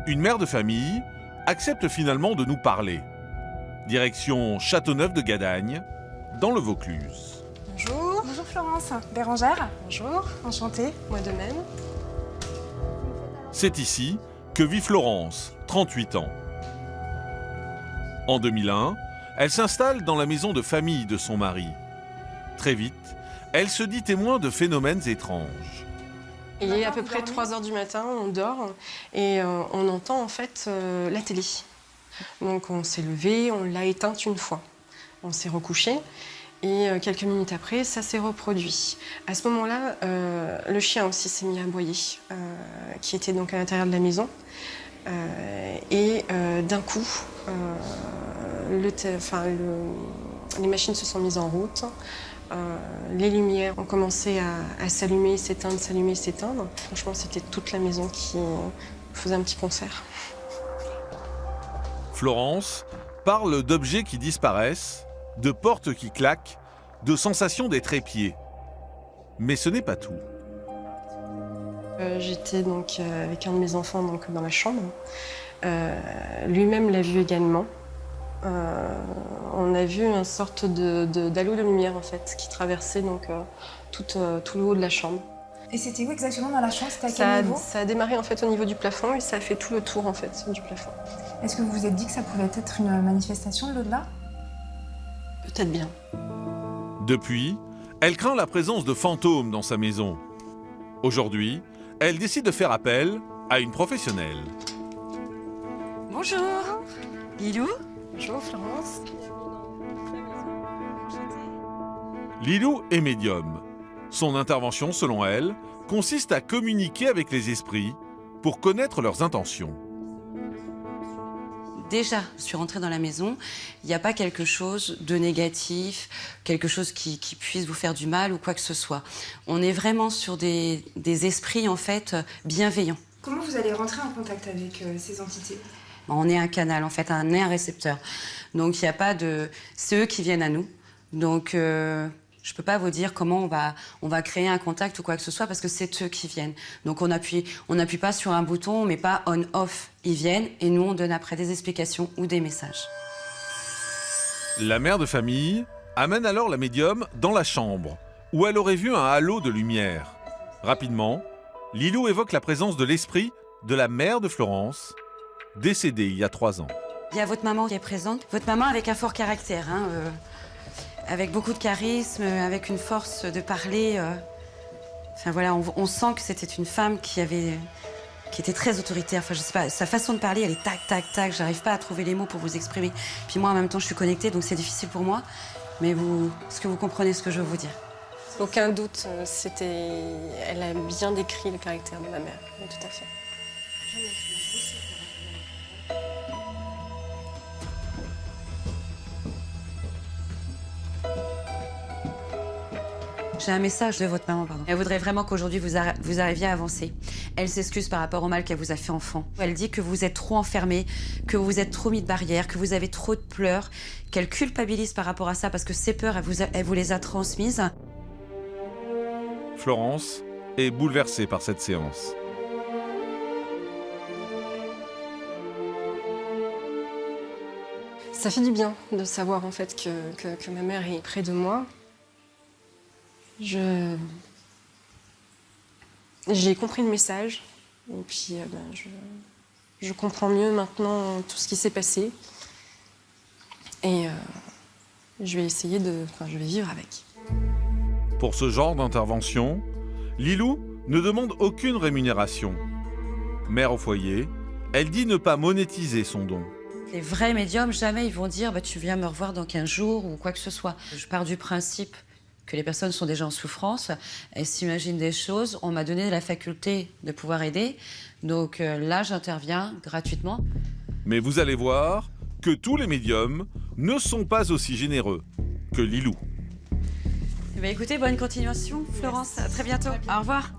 une mère de famille accepte finalement de nous parler. Direction Châteauneuf de Gadagne, dans le Vaucluse. Bonjour. Bonjour Florence, Bérangère. Bonjour. Enchantée. Moi de même. C'est ici que vit Florence, 38 ans. En 2001, elle s'installe dans la maison de famille de son mari. Très vite, elle se dit témoin de phénomènes étranges. Il est à peu près 3 h du matin, on dort et on entend en fait la télé. Donc on s'est levé, on l'a éteinte une fois. On s'est recouché et quelques minutes après, ça s'est reproduit. À ce moment-là, le chien aussi s'est mis à aboyer, qui était donc à l'intérieur de la maison. D'un coup, les machines se sont mises en route. Les lumières ont commencé à s'allumer, s'éteindre. Franchement, c'était toute la maison qui faisait un petit concert. Florence parle d'objets qui disparaissent, de portes qui claquent, de sensations des trépieds. Mais ce n'est pas tout. J'étais donc avec un de mes enfants donc, dans la chambre. Lui-même l'a vu également. On a vu une sorte d'halo de lumière en fait qui traversait donc tout le haut de la chambre. Et c'était où exactement dans la chambre? C'était à quel niveau? Ça a démarré en fait au niveau du plafond et ça a fait tout le tour en fait du plafond. Est-ce que vous vous êtes dit que ça pouvait être une manifestation de l'au-delà? Peut-être bien. Depuis, elle craint la présence de fantômes dans sa maison. Aujourd'hui, elle décide de faire appel à une professionnelle. Bonjour, Lilou. Bonjour Florence. Lilou est médium. Son intervention, selon elle, consiste à communiquer avec les esprits pour connaître leurs intentions. Déjà, je suis rentrée dans la maison, il n'y a pas quelque chose de négatif, quelque chose qui puisse vous faire du mal ou quoi que ce soit. On est vraiment sur des esprits, en fait, bienveillants. Comment vous allez rentrer en contact avec ces entités? On est un canal, en fait, on est un récepteur. Donc, il n'y a pas de... C'est eux qui viennent à nous. Donc, je ne peux pas vous dire comment on va créer un contact ou quoi que ce soit parce que c'est eux qui viennent. Donc, on n'appuie pas sur un bouton, on ne met pas on-off. Ils viennent et nous, on donne après des explications ou des messages. La mère de famille amène alors la médium dans la chambre où elle aurait vu un halo de lumière. Rapidement, Lilou évoque la présence de l'esprit de la mère de Florence, décédée il y a 3 ans. Il y a votre maman qui est présente. Votre maman avec un fort caractère, avec beaucoup de charisme, avec une force de parler. Enfin voilà, on sent que c'était une femme qui était très autoritaire. Enfin je sais pas, sa façon de parler, elle est tac, tac, tac. J'arrive pas à trouver les mots pour vous exprimer. Puis moi en même temps, je suis connectée, donc c'est difficile pour moi. Mais est-ce que vous comprenez ce que je veux vous dire? Aucun doute, elle a bien décrit le caractère de ma mère, oui, tout à fait. J'ai un message de votre maman, pardon. Elle voudrait vraiment qu'aujourd'hui vous arriviez à avancer. Elle s'excuse par rapport au mal qu'elle vous a fait enfant. Elle dit que vous êtes trop enfermé, que vous êtes trop mis de barrières, que vous avez trop de pleurs, qu'elle culpabilise par rapport à ça parce que ces peurs, elle vous les a transmises. Florence est bouleversée par cette séance. Ça fait du bien de savoir en fait que ma mère est près de moi. J'ai compris le message et puis je comprends mieux maintenant tout ce qui s'est passé et je vais je vais vivre avec. Pour ce genre d'intervention, Lilou ne demande aucune rémunération. Mère au foyer, elle dit ne pas monétiser son don. Les vrais médiums, jamais ils vont dire tu viens me revoir dans 15 jours ou quoi que ce soit. Je pars du principe que les personnes sont déjà en souffrance, elles s'imaginent des choses. On m'a donné la faculté de pouvoir aider. Donc là, j'interviens gratuitement. Mais vous allez voir que tous les médiums ne sont pas aussi généreux que Lilou. Écoutez, bonne continuation, Florence. À très bientôt. Au revoir.